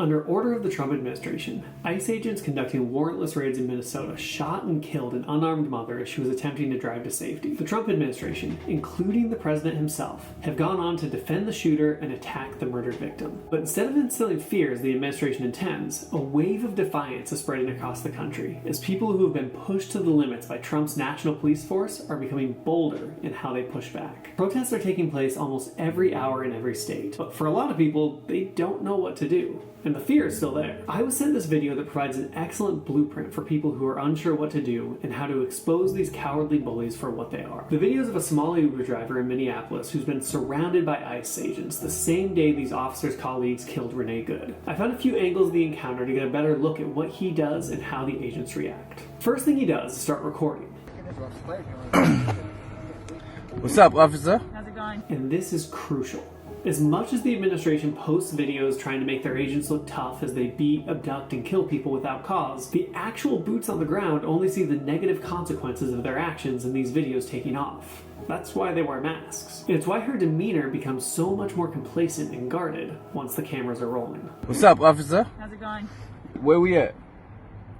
Under order of the Trump administration, ICE agents conducting warrantless raids in Minnesota shot and killed an unarmed mother as she was attempting to drive to safety. The Trump administration, including the president himself, have gone on to defend the shooter and attack the murdered victim. But instead of instilling fear as the administration intends, a wave of defiance is spreading across the country as people who have been pushed to the limits by Trump's national police force are becoming bolder in how they push back. Protests are taking place almost every hour in every state, but for a lot of people, they don't know what to do. And the fear is still there. I was sent this video that provides an excellent blueprint for people who are unsure what to do and how to expose these cowardly bullies for what they are. The video is of a Somali Uber driver in Minneapolis who's been surrounded by ICE agents the same day these officers' colleagues killed Renee Good. I found a few angles of the encounter to get a better look at what he does and how the agents react. First thing he does is start recording. What's up, officer? How's it going? And this is crucial. As much as the administration posts videos trying to make their agents look tough as they beat, abduct, and kill people without cause, the actual boots on the ground only see the negative consequences of their actions in these videos taking off. That's why they wear masks. And it's why her demeanor becomes so much more complacent and guarded once the cameras are rolling. What's up, officer? How's it going? Where we at?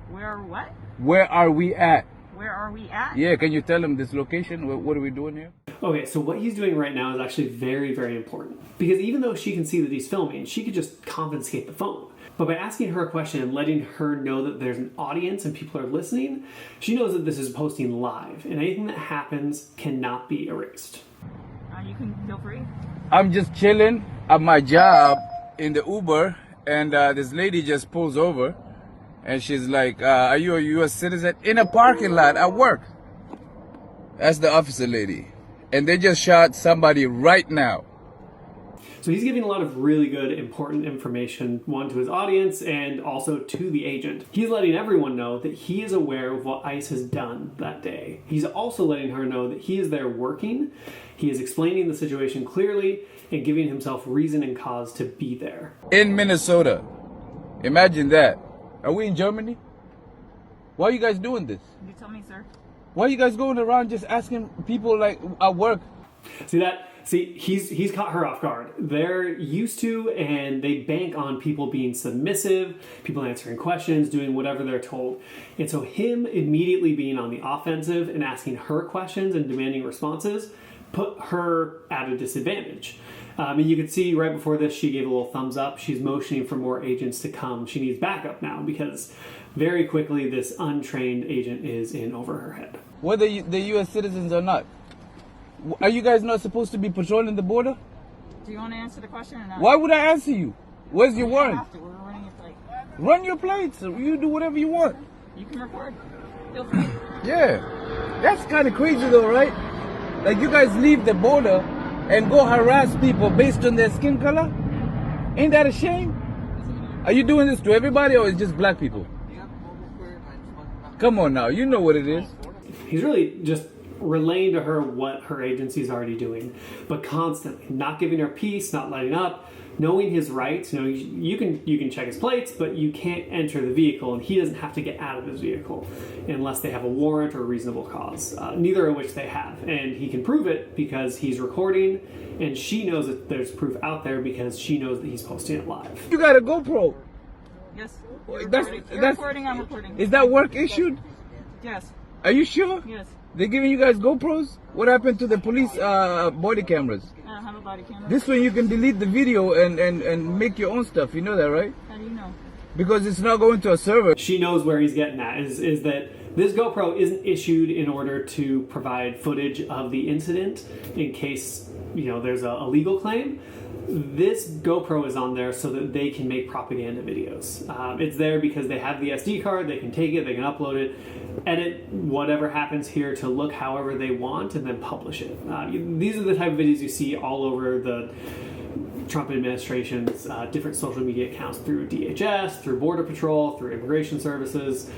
Where what? Where are we at? Where are we at? Yeah, can you tell him this location? What are we doing here? Okay, so what he's doing right now is actually very, very important. Because even though she can see that he's filming, she could just confiscate the phone. But by asking her a question and letting her know that there's an audience and people are listening, she knows that this is posting live, and anything that happens cannot be erased. You can feel free. I'm just chilling at my job in the Uber, and this lady just pulls over, and she's like, are you a U.S. citizen? In a parking lot at work. That's the officer lady. And they just shot somebody right now. So he's giving a lot of really good, important information, one to his audience and also to the agent. He's letting everyone know that he is aware of what ICE has done that day. He's also letting her know that he is there working. He is explaining the situation clearly and giving himself reason and cause to be there. In Minnesota. Imagine that. Are we in Germany? Why are you guys doing this? You tell me, sir. Why are you guys going around just asking people like at work? See, he's caught her off guard. They're used to and they bank on people being submissive, people answering questions, doing whatever they're told. And so him immediately being on the offensive and asking her questions and demanding responses put her at a disadvantage. And you can see right before this, she gave a little thumbs up. She's motioning for more agents to come. She needs backup now because very quickly this untrained agent is in over her head. Whether the U.S. citizens or not, are you guys not supposed to be patrolling the border? Do you want to answer the question or not? Why would I answer you? Where's your warrant? We're running a plate. Run your plates. You do whatever you want. You can record. Feel free. Yeah. That's kind of crazy though, right? Like you guys leave the border and go harass people based on their skin color? Ain't that a shame? Are you doing this to everybody or it's just black people? Come on now, you know what it is. He's really just relaying to her what her agency is already doing, but constantly not giving her peace, not letting up, knowing his rights. You know, you can check his plates, but you can't enter the vehicle, and he doesn't have to get out of his vehicle unless they have a warrant or a reasonable cause. Neither of which they have, and he can prove it because he's recording, and she knows that there's proof out there because she knows that he's posting it live. You got a GoPro. Yes. That's recording, I'm recording. Is that work issued? Yes. Are you sure? Yes. They're giving you guys GoPros? What happened to the police body cameras? I don't have a body camera. This one you can delete the video and make your own stuff. You know that, right? How do you know? Because it's not going to a server. She knows where he's getting at, is that this GoPro isn't issued in order to provide footage of the incident in case, you know, there's a legal claim. This GoPro is on there so that they can make propaganda videos. It's there because they have the SD card, they can take it, they can upload it, edit whatever happens here to look however they want, and then publish it. These are the type of videos you see all over the Trump administration's different social media accounts through DHS, through Border Patrol, through Immigration Services.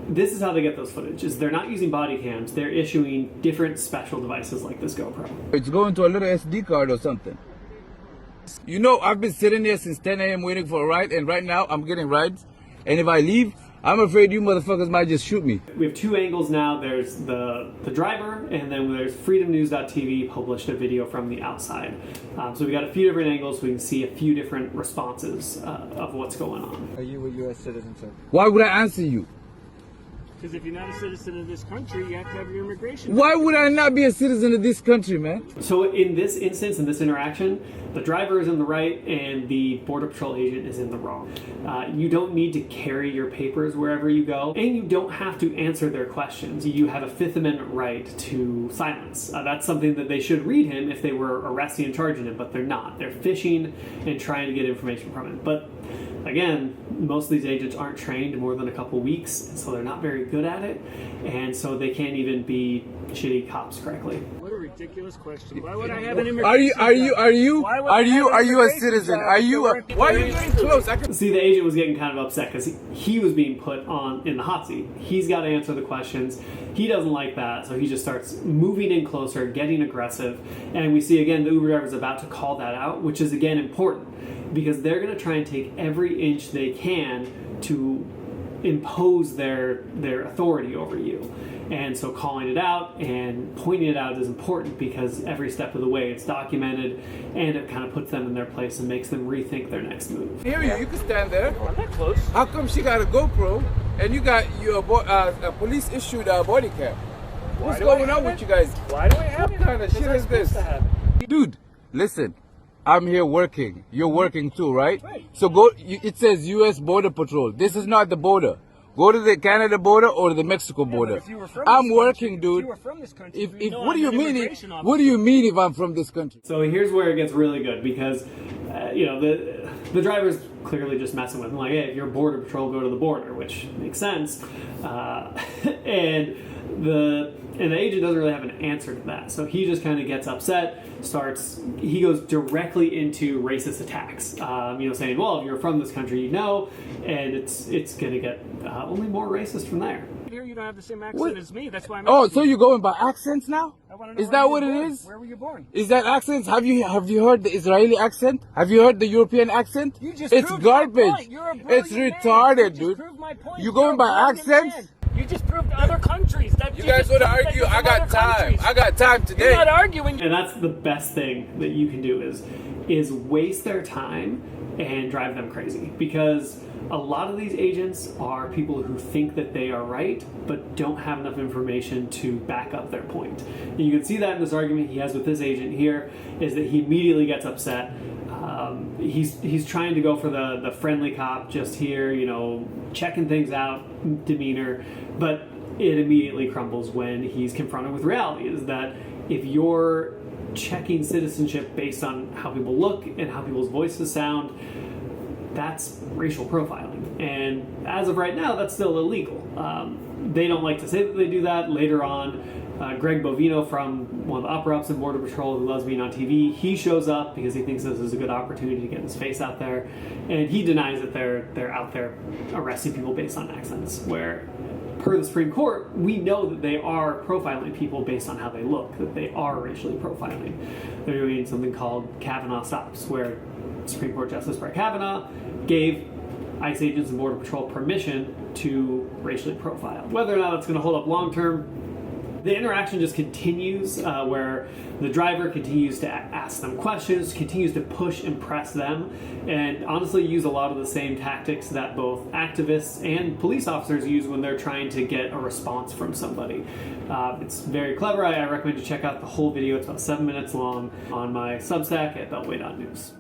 This is how they get those footage. Is they're not using body cams, they're issuing different special devices like this GoPro. It's going to a little SD card or something. You know, I've been sitting here since 10 a.m. waiting for a ride, and right now I'm getting rides. And if I leave, I'm afraid you motherfuckers might just shoot me. We have two angles now. There's the driver, and then there's freedomnews.tv published a video from the outside. So we got a few different angles so we can see a few different responses of what's going on. Are you a U.S. citizen, sir? Why would I answer you? Because if you're not a citizen of this country, you have to have your immigration. Why would I not be a citizen of this country, man? So in this instance, in this interaction, the driver is in the right and the Border Patrol agent is in the wrong. You don't need to carry your papers wherever you go, and you don't have to answer their questions. You have a Fifth Amendment right to silence. That's something that they should read him if they were arresting and charging him, but they're not. They're fishing and trying to get information from him. But again, most of these agents aren't trained more than a couple weeks, so they're not very good at it, and so they can't even be shitty cops correctly. What a ridiculous question. Why would I have an immigration? Are you a citizen? Are you a? Why are you getting close? See, the agent was getting kind of upset because he was being put on in the hot seat. He's got to answer the questions. He doesn't like that, so he just starts moving in closer, getting aggressive, and we see again the Uber driver is about to call that out, which is again important because they're going to try and take every inch they can to impose their authority over you. And so calling it out and pointing it out is important because every step of the way it's documented and it kind of puts them in their place and makes them rethink their next move. Here you can stand there. I'm not close. How come she got a GoPro and you got your a police issued body cam? What's going on with you guys? Why do I have What it? kind of shit is this? Dude, listen. I'm here working. You're working too, right? Right. So go. It says U.S. Border Patrol. This is not the border. Go to the Canada border or the Mexico border. If you were from I'm this working, country, dude. If you were from this country, If you know what do I'm you an mean? immigration What do you mean if I'm from this country? So here's where it gets really good because, the driver's clearly just messing with him. Like, hey, if you're Border Patrol, go to the border, which makes sense. And the agent doesn't really have an answer to that. So he just kind of gets upset, he goes directly into racist attacks, saying, well, if you're from this country, you know, and it's going to get only more racist from there. Here you don't have the same accent What? as me. That's why I'm Oh, asking so you. you're going by accents now? I wanna know Is where that you what were it born. is? Where were you born? Is that accents? Have you heard the Israeli accent? Have you heard the European accent? You just It's proved my garbage. point. You're a It's brilliant man. retarded, You dude. just proved my point. You You're going a by brilliant accents? man. You just proved other countries. You guys want to argue? I got time. I got time today. You're not arguing. And that's the best thing that you can do is waste their time and drive them crazy because a lot of these agents are people who think that they are right but don't have enough information to back up their point. And you can see that in this argument he has with this agent here is that he immediately gets upset. He's trying to go for the friendly cop just here, checking things out demeanor, but it immediately crumbles when he's confronted with reality is that if you're checking citizenship based on how people look and how people's voices sound, that's racial profiling. And as of right now, that's still illegal. They don't like to say that they do that. Later on, Greg Bovino from one of the upper-ups in Border Patrol who loves being on TV, he shows up because he thinks this is a good opportunity to get his face out there. And he denies that they're out there arresting people based on accents, where per the Supreme Court, we know that they are profiling people based on how they look, that they are racially profiling. They're doing something called Kavanaugh stops, where Supreme Court Justice Brett Kavanaugh gave ICE agents and Border Patrol permission to racially profile. Whether or not it's going to hold up long term, the interaction just continues where the driver continues to ask them questions, continues to push and press them, and honestly use a lot of the same tactics that both activists and police officers use when they're trying to get a response from somebody. It's very clever. I recommend you check out the whole video. It's about 7 minutes long on my Substack at beltway.news.